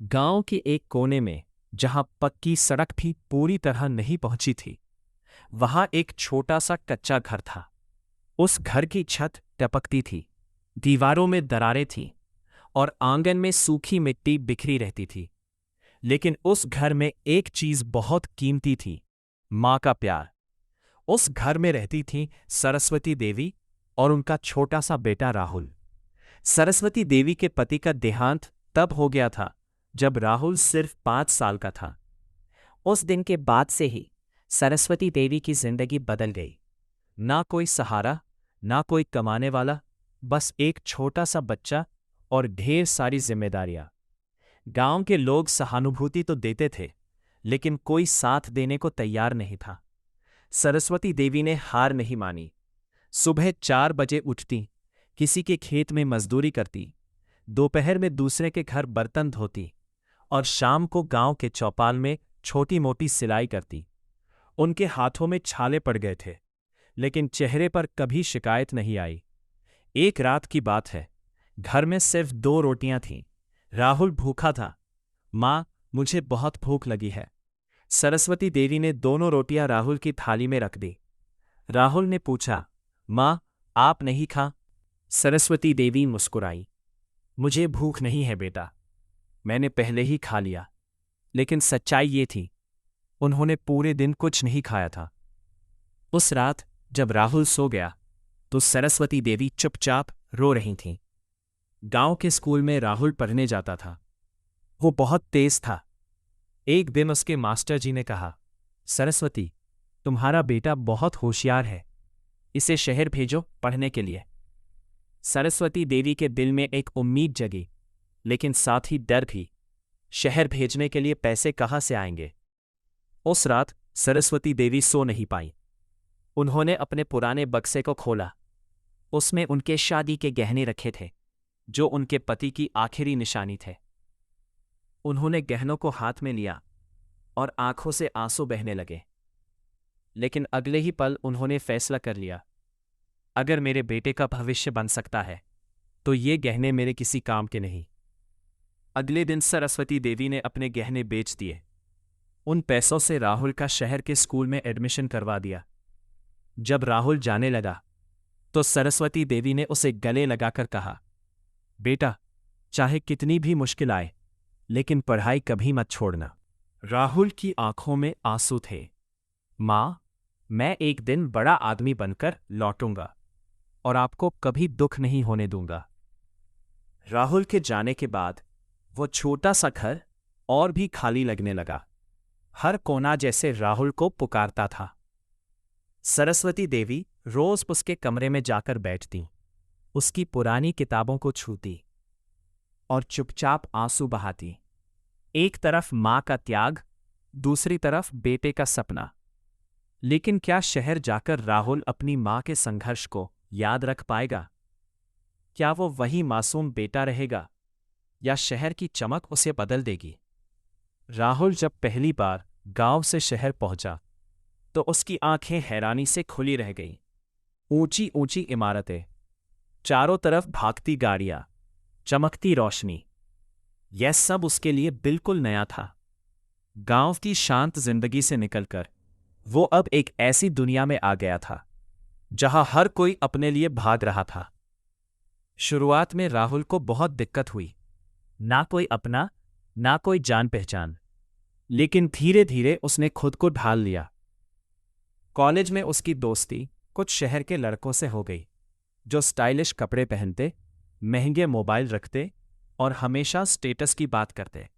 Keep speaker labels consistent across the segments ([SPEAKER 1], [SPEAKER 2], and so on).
[SPEAKER 1] गांव के एक कोने में, जहां पक्की सड़क भी पूरी तरह नहीं पहुंची थी, वहां एक छोटा सा कच्चा घर था। उस घर की छत टपकती थी, दीवारों में दरारें थीं और आंगन में सूखी मिट्टी बिखरी रहती थी। लेकिन उस घर में एक चीज बहुत कीमती थी, मां का प्यार। उस घर में रहती थीं सरस्वती देवी और उनका छोटा सा बेटा राहुल। सरस्वती देवी के पति का देहांत तब हो गया था जब राहुल सिर्फ 5 साल का था। उस दिन के बाद से ही सरस्वती देवी की जिंदगी बदल गई। ना कोई सहारा, ना कोई कमाने वाला, बस एक छोटा सा बच्चा और ढेर सारी जिम्मेदारियां। गांव के लोग सहानुभूति तो देते थे, लेकिन कोई साथ देने को तैयार नहीं था। सरस्वती देवी ने हार नहीं मानी। सुबह 4 बजे उठती, किसी के खेत में मजदूरी करती, दोपहर में दूसरे के घर बर्तन धोती और शाम को गांव के चौपाल में छोटी मोटी सिलाई करती। उनके हाथों में छाले पड़ गए थे, लेकिन चेहरे पर कभी शिकायत नहीं आई। एक रात की बात है, घर में सिर्फ 2 रोटियां थीं। राहुल भूखा था। माँ, मुझे बहुत भूख लगी है। सरस्वती देवी ने दोनों रोटियां राहुल की थाली में रख दी। राहुल ने पूछा, माँ, आप नहीं खा? सरस्वती देवी मुस्कुराई। मुझे भूख नहीं है बेटा, मैंने पहले ही खा लिया। लेकिन सच्चाई ये थी, उन्होंने पूरे दिन कुछ नहीं खाया था। उस रात जब राहुल सो गया, तो सरस्वती देवी चुपचाप रो रही थीं। गांव के स्कूल में राहुल पढ़ने जाता था। वो बहुत तेज था। एक दिन उसके मास्टर जी ने कहा, सरस्वती, तुम्हारा बेटा बहुत होशियार है, इसे शहर भेजो पढ़ने के लिए। सरस्वती देवी के दिल में एक उम्मीद जगी, लेकिन साथ ही डर भी। शहर भेजने के लिए पैसे कहाँ से आएंगे? उस रात सरस्वती देवी सो नहीं पाई। उन्होंने अपने पुराने बक्से को खोला। उसमें उनके शादी के गहने रखे थे, जो उनके पति की आखिरी निशानी थे। उन्होंने गहनों को हाथ में लिया और आंखों से आंसू बहने लगे। लेकिन अगले ही पल उन्होंने फैसला कर लिया, अगर मेरे बेटे का भविष्य बन सकता है, तो ये गहने मेरे किसी काम के नहीं। अगले दिन सरस्वती देवी ने अपने गहने बेच दिए। उन पैसों से राहुल का शहर के स्कूल में एडमिशन करवा दिया। जब राहुल जाने लगा, तो सरस्वती देवी ने उसे गले लगाकर कहा, बेटा, चाहे कितनी भी मुश्किल आए, लेकिन पढ़ाई कभी मत छोड़ना। राहुल की आंखों में आंसू थे। मां, मैं एक दिन बड़ा आदमी बनकर लौटूंगा और आपको कभी दुख नहीं होने दूंगा। राहुल के जाने के बाद वो छोटा सा घर और भी खाली लगने लगा। हर कोना जैसे राहुल को पुकारता था। सरस्वती देवी रोज उसके कमरे में जाकर बैठती, उसकी पुरानी किताबों को छूती और चुपचाप आंसू बहाती। एक तरफ मां का त्याग, दूसरी तरफ बेटे का सपना। लेकिन क्या शहर जाकर राहुल अपनी मां के संघर्ष को याद रख पाएगा? क्या वो वही मासूम बेटा रहेगा, या शहर की चमक उसे बदल देगी? राहुल जब पहली बार गांव से शहर पहुंचा, तो उसकी आंखें हैरानी से खुली रह गईं। ऊंची ऊंची इमारतें, चारों तरफ भागती गाड़ियां, चमकती रोशनी, यह सब उसके लिए बिल्कुल नया था। गांव की शांत जिंदगी से निकलकर वो अब एक ऐसी दुनिया में आ गया था, जहां हर कोई अपने लिए भाग रहा था। शुरुआत में राहुल को बहुत दिक्कत हुई। ना कोई अपना, ना कोई जान पहचान। लेकिन धीरे धीरे उसने खुद को ढाल लिया। कॉलेज में उसकी दोस्ती कुछ शहर के लड़कों से हो गई, जो स्टाइलिश कपड़े पहनते, महंगे मोबाइल रखते और हमेशा स्टेटस की बात करते।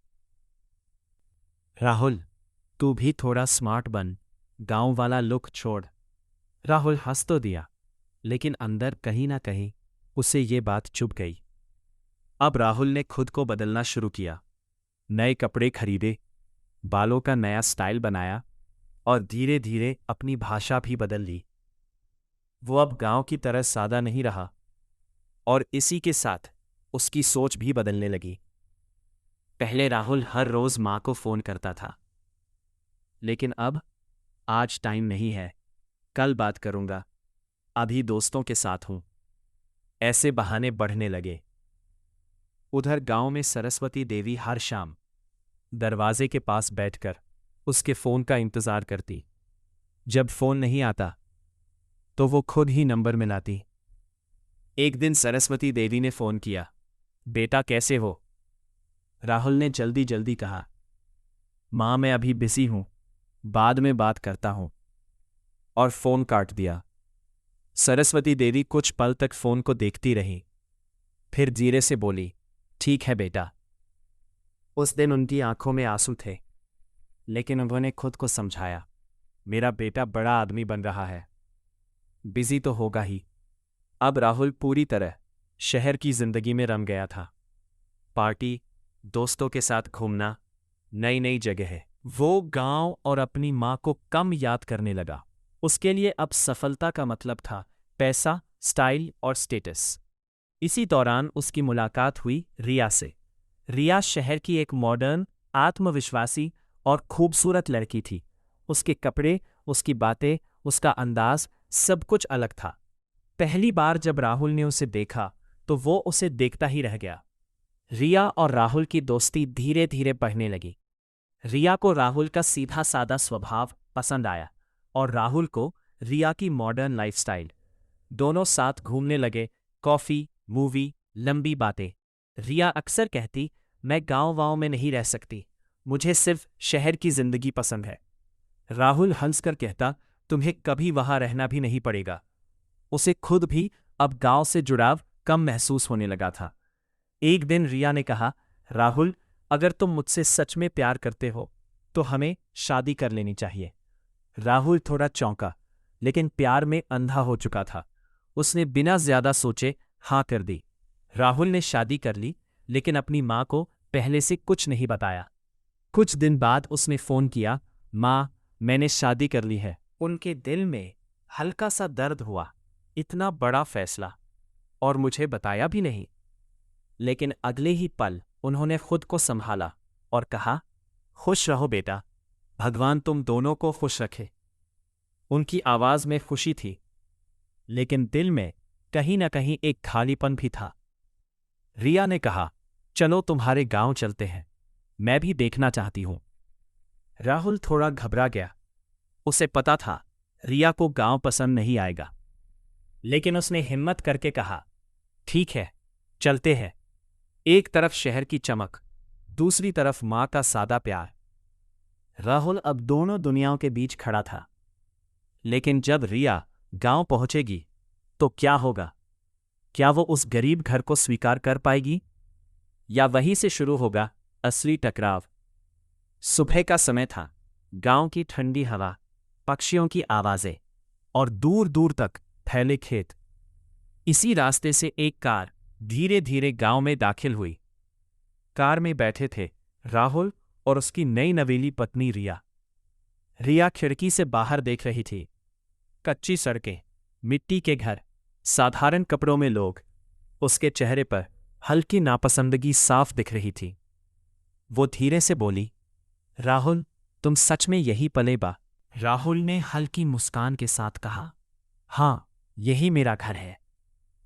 [SPEAKER 1] राहुल, तू भी थोड़ा स्मार्ट बन, गांव वाला लुक छोड़। राहुल हंस तो दिया, लेकिन अंदर कहीं ना कहीं उसे ये बात चुभ गई। अब राहुल ने खुद को बदलना शुरू किया। नए कपड़े खरीदे, बालों का नया स्टाइल बनाया और धीरे धीरे अपनी भाषा भी बदल ली। वो अब गांव की तरह सादा नहीं रहा, और इसी के साथ उसकी सोच भी बदलने लगी। पहले राहुल हर रोज मां को फोन करता था, लेकिन अब, आज टाइम नहीं है, कल बात करूंगा, अभी दोस्तों के साथ हूं, ऐसे बहाने बढ़ने लगे। उधर गांव में सरस्वती देवी हर शाम दरवाजे के पास बैठकर उसके फ़ोन का इंतज़ार करती। जब फ़ोन नहीं आता तो वो खुद ही नंबर मिलाती। एक दिन सरस्वती देवी ने फ़ोन किया। बेटा कैसे हो? राहुल ने जल्दी जल्दी कहा। माँ मैं अभी बिजी हूँ, बाद में बात करता हूँ, और फ़ोन काट दिया। सरस्वती देवी कुछ पल तक फ़ोन को देखती रही, फिर धीरे से बोली, ठीक है बेटा। उस दिन उनकी आंखों में आंसू थे, लेकिन उन्होंने खुद को समझाया, मेरा बेटा बड़ा आदमी बन रहा है, बिजी तो होगा ही। अब राहुल पूरी तरह शहर की जिंदगी में रम गया था। पार्टी, दोस्तों के साथ घूमना, नई नई जगह। वो गांव और अपनी माँ को कम याद करने लगा। उसके लिए अब सफलता का मतलब था पैसा, स्टाइल और स्टेटस। इसी दौरान उसकी मुलाकात हुई रिया से। रिया शहर की एक मॉडर्न, आत्मविश्वासी और खूबसूरत लड़की थी। उसके कपड़े, उसकी बातें, उसका अंदाज, सब कुछ अलग था। पहली बार जब राहुल ने उसे देखा तो वो उसे देखता ही रह गया। रिया और राहुल की दोस्ती धीरे धीरे बढ़ने लगी। रिया को राहुल का सीधा सादा स्वभाव पसंद आया और राहुल को रिया की मॉडर्न लाइफस्टाइल। दोनों साथ घूमने लगे, कॉफी, मूवी, लंबी बातें। रिया अक्सर कहती, मैं गांव में नहीं रह सकती, मुझे सिर्फ शहर की जिंदगी पसंद है। राहुल हंसकर कहता, तुम्हें कभी वहां रहना भी नहीं पड़ेगा। उसे खुद भी अब गांव से जुड़ाव कम महसूस होने लगा था। एक दिन रिया ने कहा, राहुल अगर तुम मुझसे सच में प्यार करते हो तो हमें शादी कर लेनी चाहिए। राहुल थोड़ा चौंका, लेकिन प्यार में अंधा हो चुका था। उसने बिना ज्यादा सोचे हाँ कर दी। राहुल ने शादी कर ली, लेकिन अपनी माँ को पहले से कुछ नहीं बताया। कुछ दिन बाद उसने फ़ोन किया, माँ मैंने शादी कर ली है। उनके दिल में हल्का सा दर्द हुआ, इतना बड़ा फैसला, और मुझे बताया भी नहीं। लेकिन अगले ही पल उन्होंने खुद को संभाला और कहा, खुश रहो बेटा, भगवान तुम दोनों को खुश रखे। उनकी आवाज़ में खुशी थी, लेकिन दिल में कहीं न कहीं एक खालीपन भी था। रिया ने कहा, चलो तुम्हारे गांव चलते हैं, मैं भी देखना चाहती हूं। राहुल थोड़ा घबरा गया। उसे पता था रिया को गांव पसंद नहीं आएगा, लेकिन उसने हिम्मत करके कहा, ठीक है, चलते हैं। एक तरफ शहर की चमक, दूसरी तरफ माँ का सादा प्यार। राहुल अब दोनों दुनियाओं के बीच खड़ा था। लेकिन जब रिया गांव पहुंचेगी तो क्या होगा? क्या वो उस गरीब घर को स्वीकार कर पाएगी, या वहीं से शुरू होगा असली टकराव? सुबह का समय था। गांव की ठंडी हवा, पक्षियों की आवाजें और दूर दूर तक फैले खेत। इसी रास्ते से एक कार धीरे धीरे गांव में दाखिल हुई। कार में बैठे थे राहुल और उसकी नई नवेली पत्नी रिया। रिया खिड़की से बाहर देख रही थी। कच्ची सड़कें, मिट्टी के घर, साधारण कपड़ों में लोग। उसके चेहरे पर हल्की नापसंदगी साफ दिख रही थी। वो धीरे से बोली, राहुल तुम सच में यही पले बा? राहुल ने हल्की मुस्कान के साथ कहा, हाँ यही मेरा घर है।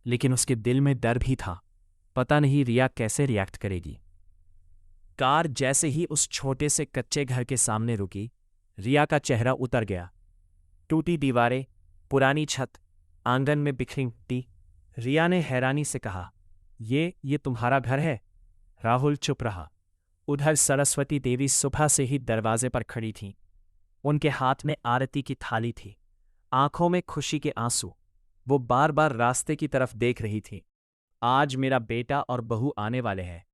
[SPEAKER 1] लेकिन उसके दिल में डर भी था, पता नहीं रिया कैसे रिएक्ट करेगी। कार जैसे ही उस छोटे से कच्चे घर के सामने रुकी, रिया का चेहरा उतर गया। टूटी दीवारें, पुरानी छत, आंगन में बिखरी मिट्टी। रिया ने हैरानी से कहा, ये तुम्हारा घर है? राहुल चुप रहा। उधर सरस्वती देवी सुबह से ही दरवाजे पर खड़ी थीं। उनके हाथ में आरती की थाली थी, आंखों में खुशी के आंसू। वो बार बार रास्ते की तरफ देख रही थी। आज मेरा बेटा और बहू आने वाले हैं।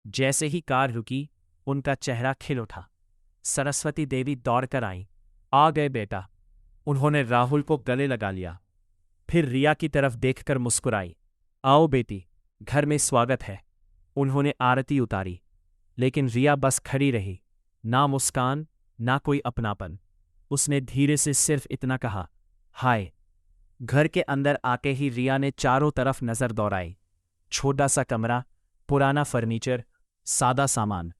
[SPEAKER 1] जैसे ही कार रुकी, उनका चेहरा खिल उठा। सरस्वती देवी दौड़कर आईं। आ गए बेटा। उन्होंने राहुल को गले लगा लिया। फिर रिया की तरफ देखकर मुस्कुराई। आओ बेटी, घर में स्वागत है। उन्होंने आरती उतारी, लेकिन रिया बस खड़ी रही, ना मुस्कान, ना कोई अपनापन। उसने धीरे से सिर्फ इतना कहा, हाय। घर के अंदर आके ही रिया ने चारों तरफ नजर दौड़ाई। छोटा सा कमरा, पुराना फर्नीचर, सादा सामान।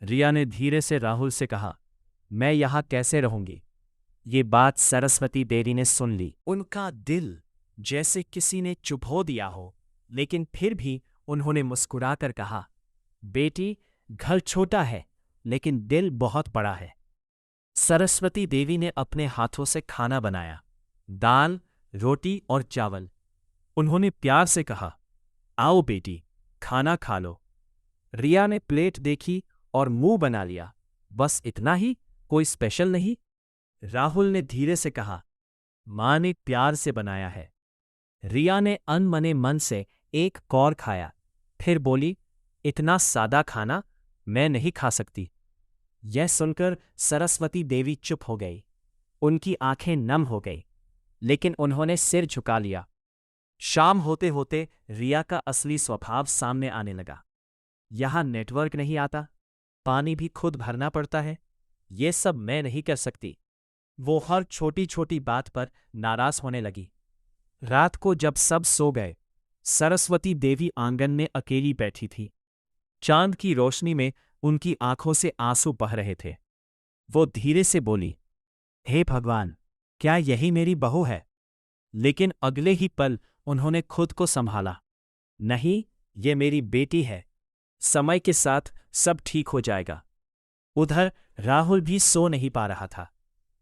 [SPEAKER 1] रिया ने धीरे से राहुल से कहा, मैं यहां कैसे रहूंगी? ये बात सरस्वती देवी ने सुन ली। उनका दिल जैसे किसी ने चुभो दिया हो, लेकिन फिर भी उन्होंने मुस्कुराकर कहा, बेटी घर छोटा है, लेकिन दिल बहुत बड़ा है। सरस्वती देवी ने अपने हाथों से खाना बनाया, दाल, रोटी और चावल। उन्होंने प्यार से कहा, आओ बेटी, खाना खा लो। रिया ने प्लेट देखी और मुंह बना लिया। बस इतना ही, कोई स्पेशल नहीं? राहुल ने धीरे से कहा, मां ने प्यार से बनाया है। रिया ने अनमने मन से एक कौर खाया, फिर बोली, इतना सादा खाना मैं नहीं खा सकती। यह सुनकर सरस्वती देवी चुप हो गई। उनकी आंखें नम हो गई, लेकिन उन्होंने सिर झुका लिया। शाम होते होते रिया का असली स्वभाव सामने आने लगा। यहां नेटवर्क नहीं आता, पानी भी खुद भरना पड़ता है, ये सब मैं नहीं कर सकती। वो हर छोटी छोटी बात पर नाराज होने लगी। रात को जब सब सो गए, सरस्वती देवी आंगन में अकेली बैठी थी। चांद की रोशनी में उनकी आंखों से आंसू बह रहे थे। वो धीरे से बोली, हे भगवान, क्या यही मेरी बहू है? लेकिन अगले ही पल उन्होंने खुद को संभाला। नहीं, ये मेरी बेटी है। समय के साथ सब ठीक हो जाएगा। उधर राहुल भी सो नहीं पा रहा था।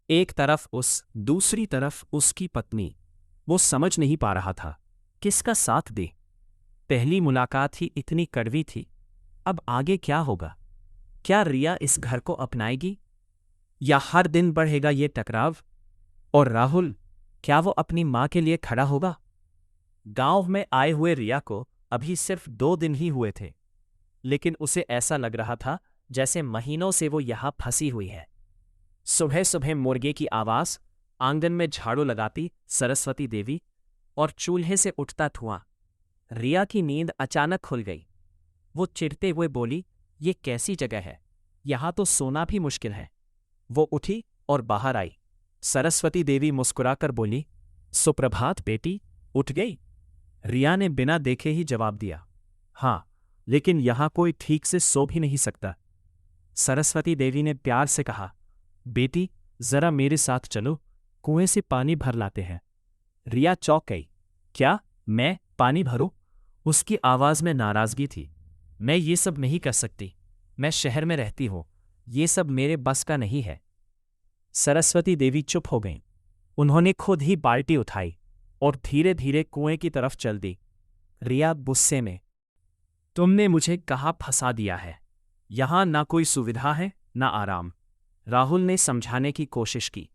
[SPEAKER 1] एक तरफ दूसरी तरफ उसकी पत्नी। वो समझ नहीं पा रहा था किसका साथ दे। पहली मुलाकात ही इतनी कड़वी थी। अब आगे क्या होगा? क्या रिया इस घर को अपनाएगी, या हर दिन बढ़ेगा ये टकराव? और राहुल, क्या वो अपनी मां के लिए खड़ा होगा? गांव में आए हुए रिया को अभी सिर्फ 2 दिन ही हुए थे, लेकिन उसे ऐसा लग रहा था जैसे महीनों से वो यहां फंसी हुई है। सुबह सुबह मुर्गे की आवाज, आंगन में झाड़ू लगाती सरस्वती देवी और चूल्हे से उठता धुआं। रिया की नींद अचानक खुल गई। वो चिढ़ते हुए बोली, ये कैसी जगह है? यहां तो सोना भी मुश्किल है। वो उठी और बाहर आई। सरस्वती देवी मुस्कुराकर बोली, सुप्रभात बेटी, उठ गई? रिया ने बिना देखे ही जवाब दिया, हाँ, लेकिन यहां कोई ठीक से सो भी नहीं सकता। सरस्वती देवी ने प्यार से कहा, बेटी, जरा मेरे साथ चलो, कुएं से पानी भर लाते हैं। रिया चौंक गई। क्या, मैं पानी भरूं? उसकी आवाज में नाराजगी थी। मैं ये सब नहीं कर सकती। मैं शहर में रहती हूं, ये सब मेरे बस का नहीं है। सरस्वती देवी चुप हो गईं। उन्होंने खुद ही बाल्टी उठाई और धीरे धीरे कुएं की तरफ चल दी। रिया गुस्से में, तुमने मुझे कहाँ फंसा दिया है? यहां ना कोई सुविधा है ना आराम। राहुल ने समझाने की कोशिश की।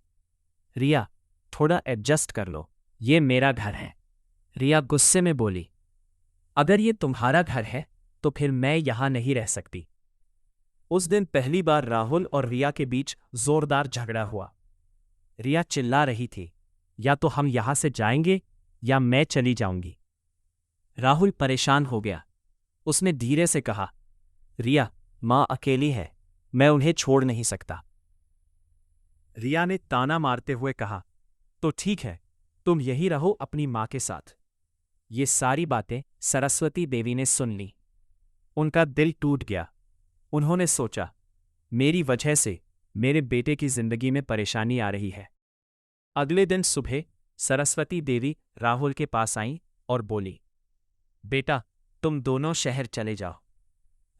[SPEAKER 1] रिया, थोड़ा एडजस्ट कर लो, ये मेरा घर है। रिया गुस्से में बोली, अगर ये तुम्हारा घर है तो फिर मैं यहां नहीं रह सकती। उस दिन पहली बार राहुल और रिया के बीच जोरदार झगड़ा हुआ। रिया चिल्ला रही थी, या तो हम यहां से जाएंगे या मैं चली जाऊंगी। राहुल परेशान हो गया। उसने धीरे से कहा, रिया, मां अकेली है, मैं उन्हें छोड़ नहीं सकता। रिया ने ताना मारते हुए कहा, तो ठीक है, तुम यही रहो अपनी मां के साथ। ये सारी बातें सरस्वती देवी ने सुन ली। उनका दिल टूट गया। उन्होंने सोचा, मेरी वजह से मेरे बेटे की जिंदगी में परेशानी आ रही है। अगले दिन सुबह सरस्वती देवी राहुल के पास आईं और बोली, बेटा, तुम दोनों शहर चले जाओ।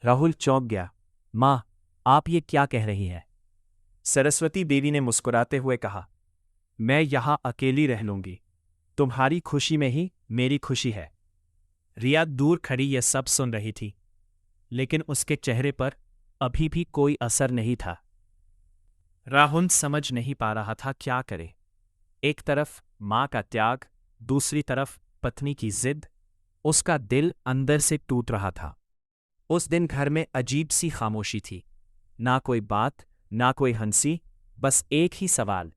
[SPEAKER 1] राहुल चौंक गया। मां, आप ये क्या कह रही हैं? सरस्वती देवी ने मुस्कुराते हुए कहा, मैं यहां अकेली रह लूंगी। तुम्हारी खुशी में ही मेरी खुशी है। रिया दूर खड़ी यह सब सुन रही थी, लेकिन उसके चेहरे पर अभी भी कोई असर नहीं था। राहुल समझ नहीं पा रहा था क्या करे। एक तरफ मां का त्याग, दूसरी तरफ पत्नी की जिद। उसका दिल अंदर से टूट रहा था। उस दिन घर में अजीब सी खामोशी थी। ना कोई बात, ना कोई हंसी, बस एक ही सवाल,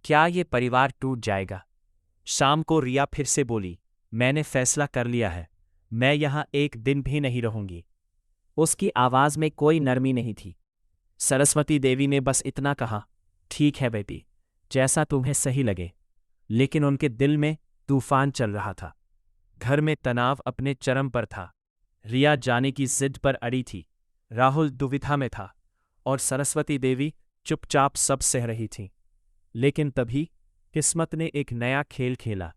[SPEAKER 1] क्या ये परिवार टूट जाएगा? शाम को रिया फिर से बोली, मैंने फैसला कर लिया है, मैं यहां एक दिन भी नहीं रहूंगी। उसकी आवाज में कोई नरमी नहीं थी। सरस्वती देवी ने बस इतना कहा, ठीक है बेटी, जैसा तुम्हें सही लगे। लेकिन उनके दिल में तूफान चल रहा था। घर में तनाव अपने चरम पर था। रिया जाने की जिद पर अड़ी थी। राहुल दुविधा में था और सरस्वती देवी चुपचाप सब सह रही थी। लेकिन तभी किस्मत ने एक नया खेल खेला।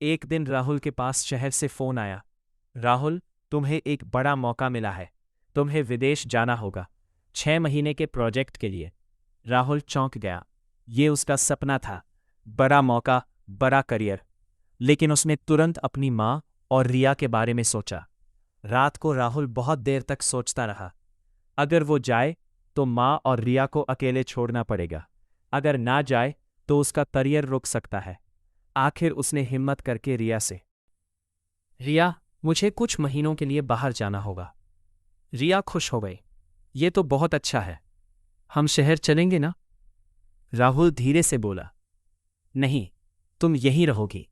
[SPEAKER 1] एक दिन राहुल के पास शहर से फोन आया, राहुल, तुम्हें एक बड़ा मौका मिला है, तुम्हें विदेश जाना होगा, 6 महीने के प्रोजेक्ट के लिए। राहुल चौंक गया। ये उसका सपना था, बड़ा मौका, बड़ा करियर। लेकिन उसने तुरंत अपनी माँ और रिया के बारे में सोचा। रात को राहुल बहुत देर तक सोचता रहा। अगर वो जाए तो माँ और रिया को अकेले छोड़ना पड़ेगा। अगर ना जाए तो उसका करियर रुक सकता है। आखिर उसने हिम्मत करके रिया से, रिया, मुझे कुछ महीनों के लिए बाहर जाना होगा। रिया खुश हो गई। ये तो बहुत अच्छा है। हम शहर चलेंगे ना? राहुल धीरे से बोला, नहीं, तुम यहीं रहोगी,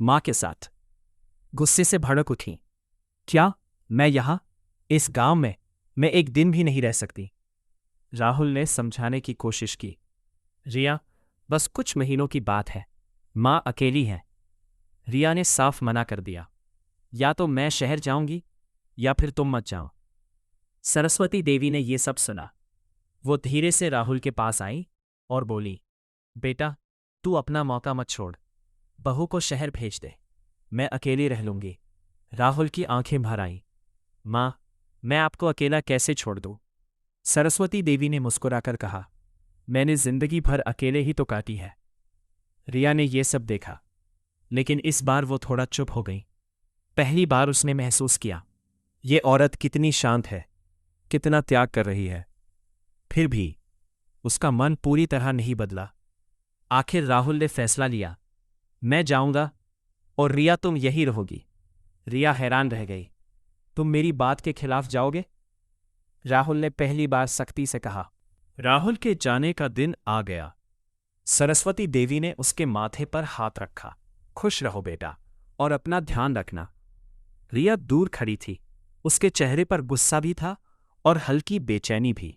[SPEAKER 1] माँ के साथ। गुस्से से भड़क उठी। क्या? मैं यहां, इस गांव में? मैं एक दिन भी नहीं रह सकती। राहुल ने समझाने की कोशिश की। रिया, बस कुछ महीनों की बात है। माँ अकेली है। रिया ने साफ मना कर दिया। या तो मैं शहर जाऊंगी या फिर तुम मत जाओ। सरस्वती देवी ने यह सब सुना। वो धीरे से राहुल के पास आई और बोली, बेटा, तू अपना मौका मत छोड़। बहू को शहर भेज दे। मैं अकेली रह लूंगी। राहुल की आंखें भर आईं। माँ, मैं आपको अकेला कैसे छोड़ दूं? सरस्वती देवी ने मुस्कुराकर कहा, मैंने जिंदगी भर अकेले ही तो काटी है। रिया ने यह सब देखा, लेकिन इस बार वो थोड़ा चुप हो गई। पहली बार उसने महसूस किया, ये औरत कितनी शांत है, कितना त्याग कर रही है। फिर भी उसका मन पूरी तरह नहीं बदला। आखिर राहुल ने फैसला लिया, मैं जाऊंगा और रिया तुम यही रहोगी। रिया हैरान रह गई। तुम मेरी बात के खिलाफ जाओगे? राहुल ने पहली बार सख्ती से कहा। राहुल के जाने का दिन आ गया। सरस्वती देवी ने उसके माथे पर हाथ रखा। खुश रहो बेटा, और अपना ध्यान रखना। रिया दूर खड़ी थी। उसके चेहरे पर गुस्सा भी था और हल्की बेचैनी भी।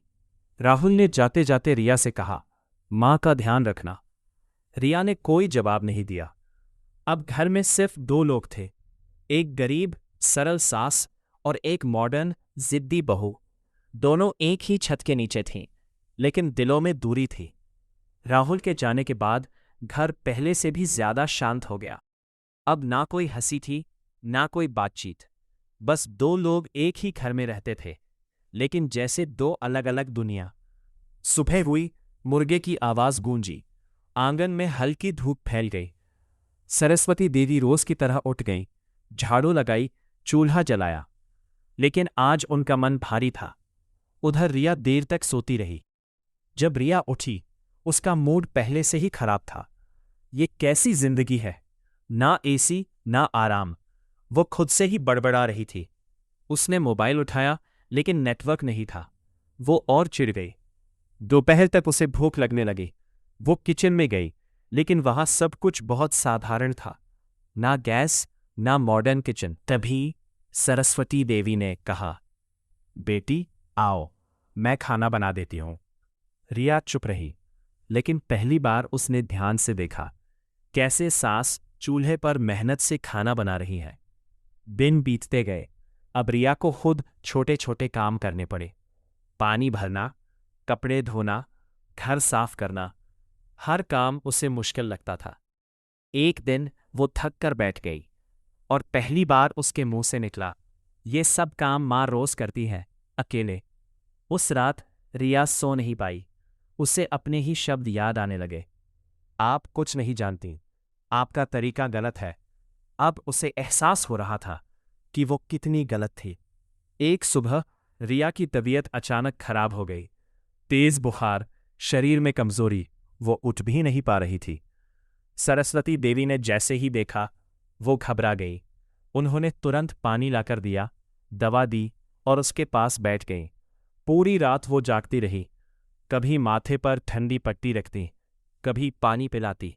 [SPEAKER 1] राहुल ने जाते जाते रिया से कहा, माँ का ध्यान रखना। रिया ने कोई जवाब नहीं दिया। अब घर में सिर्फ 2 लोग थे, एक गरीब सरल सास और एक मॉडर्न जिद्दी बहू। दोनों एक ही छत के नीचे थीं, लेकिन दिलों में दूरी थी। राहुल के जाने के बाद घर पहले से भी ज्यादा शांत हो गया। अब ना कोई हंसी थी, ना कोई बातचीत। बस 2 लोग एक ही घर में रहते थे, लेकिन जैसे 2 अलग अलग दुनिया। सुबह हुई, मुर्गे की आवाज गूंजी। आंगन में हल्की धूप फैल गई। सरस्वती देवी रोज की तरह उठ गईं, झाड़ू लगाई, चूल्हा जलाया। लेकिन आज उनका मन भारी था। उधर रिया देर तक सोती रही। जब रिया उठी, उसका मूड पहले से ही खराब था। ये कैसी जिंदगी है, ना एसी ना आराम। वो खुद से ही बड़बड़ा रही थी। उसने मोबाइल उठाया, लेकिन नेटवर्क नहीं था। वो और चिढ़ गई। दोपहर तक उसे भूख लगने लगी। वो किचन में गई, लेकिन वहां सब कुछ बहुत साधारण था। ना गैस, ना मॉडर्न किचन। तभी सरस्वती देवी ने कहा, बेटी आओ, मैं खाना बना देती हूं। रिया चुप रही, लेकिन पहली बार उसने ध्यान से देखा कैसे सास चूल्हे पर मेहनत से खाना बना रही है। दिन बीतते गए। अब रिया को खुद छोटे छोटे काम करने पड़े। पानी भरना, कपड़े धोना, घर साफ करना। हर काम उसे मुश्किल लगता था। एक दिन वो थक कर बैठ गई और पहली बार उसके मुंह से निकला, ये सब काम माँ रोज करती है, अकेले। उस रात रिया सो नहीं पाई। उसे अपने ही शब्द याद आने लगे। आप कुछ नहीं जानती, आपका तरीका गलत है। अब उसे एहसास हो रहा था कि वो कितनी गलत थी। एक सुबह रिया की तबीयत अचानक खराब हो गई। तेज बुखार, शरीर में कमजोरी, वो उठ भी नहीं पा रही थी। सरस्वती देवी ने जैसे ही देखा, वो घबरा गई। उन्होंने तुरंत पानी लाकर दिया, दवा दी और उसके पास बैठ गई। पूरी रात वो जागती रही। कभी माथे पर ठंडी पट्टी रखती, कभी पानी पिलाती,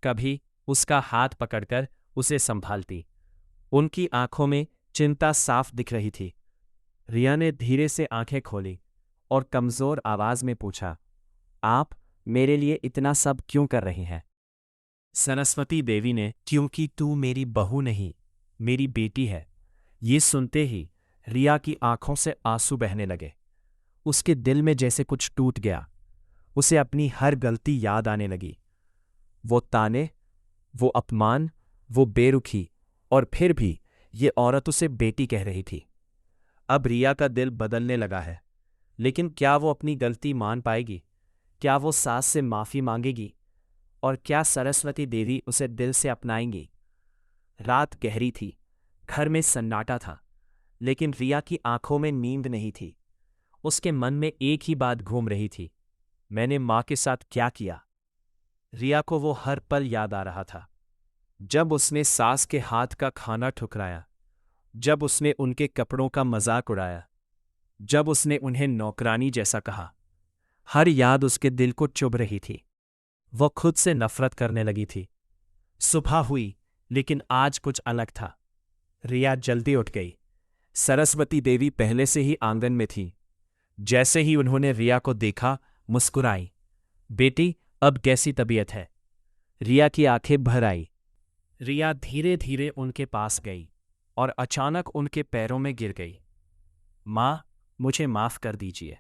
[SPEAKER 1] कभी उसका हाथ पकड़कर उसे संभालती। उनकी आंखों में चिंता साफ दिख रही थी। रिया ने धीरे से आंखें खोली और कमजोर आवाज में पूछा, आप मेरे लिए इतना सब क्यों कर रही हैं? सरस्वती देवी ने, क्योंकि तू मेरी बहू नहीं, मेरी बेटी है। ये सुनते ही रिया की आंखों से आंसू बहने लगे। उसके दिल में जैसे कुछ टूट गया। उसे अपनी हर गलती याद आने लगी। वो ताने, वो अपमान, वो बेरुखी, और फिर भी ये औरत उसे बेटी कह रही थी। अब रिया का दिल बदलने लगा है, लेकिन क्या वो अपनी गलती मान पाएगी? क्या वो सास से माफ़ी मांगेगी? और क्या सरस्वती देवी उसे दिल से अपनाएंगी? रात गहरी थी, घर में सन्नाटा था, लेकिन रिया की आंखों में नींद नहीं थी। उसके मन में एक ही बात घूम रही थी, मैंने माँ के साथ क्या किया? रिया को वो हर पल याद आ रहा था। जब उसने सास के हाथ का खाना ठुकराया, जब उसने उनके कपड़ों का मजाक उड़ाया, जब उसने उन्हें नौकरानी जैसा कहा, हर याद उसके दिल को चुभ रही थी। वो खुद से नफरत करने लगी थी। सुबह हुई, लेकिन आज कुछ अलग था। रिया जल्दी उठ गई। सरस्वती देवी पहले से ही आंगन में थी। जैसे ही उन्होंने रिया को देखा, मुस्कुराई। बेटी, अब कैसी तबीयत है? रिया की आंखें भर आई। रिया धीरे धीरे उनके पास गई और अचानक उनके पैरों में गिर गई। माँ, मुझे माफ कर दीजिए।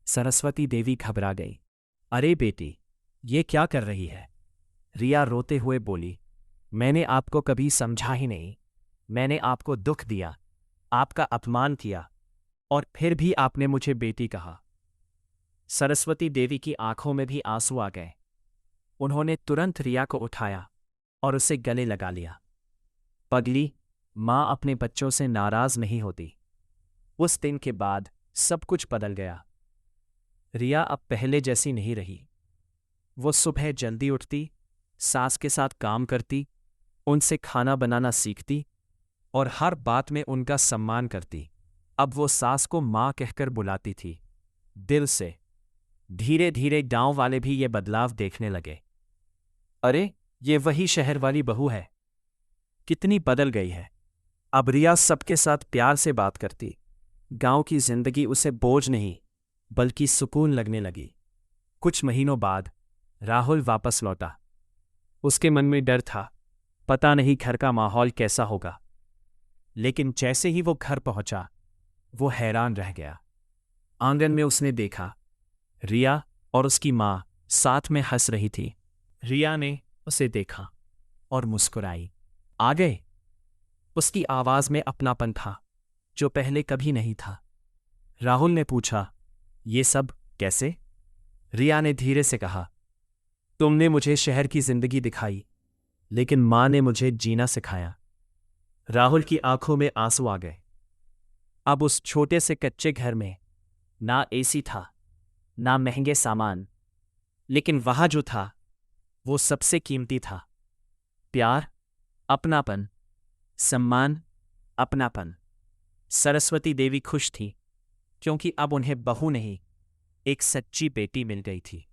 [SPEAKER 1] सरस्वती देवी घबरा गई। अरे बेटी, ये क्या कर रही है? रिया रोते हुए बोली, मैंने आपको कभी समझा ही नहीं। मैंने आपको दुख दिया, आपका अपमान किया, और फिर भी आपने मुझे बेटी कहा। सरस्वती देवी की आंखों में भी आंसू आ गए। उन्होंने तुरंत रिया को उठाया और उसे गले लगा लिया। पगली, माँ अपने बच्चों से नाराज नहीं होती। उस दिन के बाद सब कुछ बदल गया। रिया अब पहले जैसी नहीं रही। वो सुबह जल्दी उठती, सास के साथ काम करती, उनसे खाना बनाना सीखती और हर बात में उनका सम्मान करती। अब वो सास को माँ कहकर बुलाती थी, दिल से। धीरे धीरे गांव वाले भी ये बदलाव देखने लगे। अरे, ये वही शहर वाली बहू है। कितनी बदल गई है। अब रिया सबके साथ प्यार से बात करती। गांव की जिंदगी उसे बोझ नहीं, बल्कि सुकून लगने लगी। कुछ महीनों बाद राहुल वापस लौटा। उसके मन में डर था, पता नहीं घर का माहौल कैसा होगा। लेकिन जैसे ही वो घर पहुंचा, वो हैरान रह गया। आंगन में उसने देखा, रिया और उसकी माँ साथ में हंस रही थी। रिया ने उसे देखा और मुस्कुराई। आ गए? उसकी आवाज में अपनापन था, जो पहले कभी नहीं था। राहुल ने पूछा, ये सब कैसे? रिया ने धीरे से कहा, तुमने मुझे शहर की जिंदगी दिखाई, लेकिन माँ ने मुझे जीना सिखाया। राहुल की आंखों में आंसू आ गए। अब उस छोटे से कच्चे घर में ना एसी था, ना महंगे सामान, लेकिन वहां जो था वो सबसे कीमती था। प्यार, अपनापन, सम्मान, अपनापन। सरस्वती देवी खुश थी, क्योंकि अब उन्हें बहू नहीं, एक सच्ची बेटी मिल गई थी।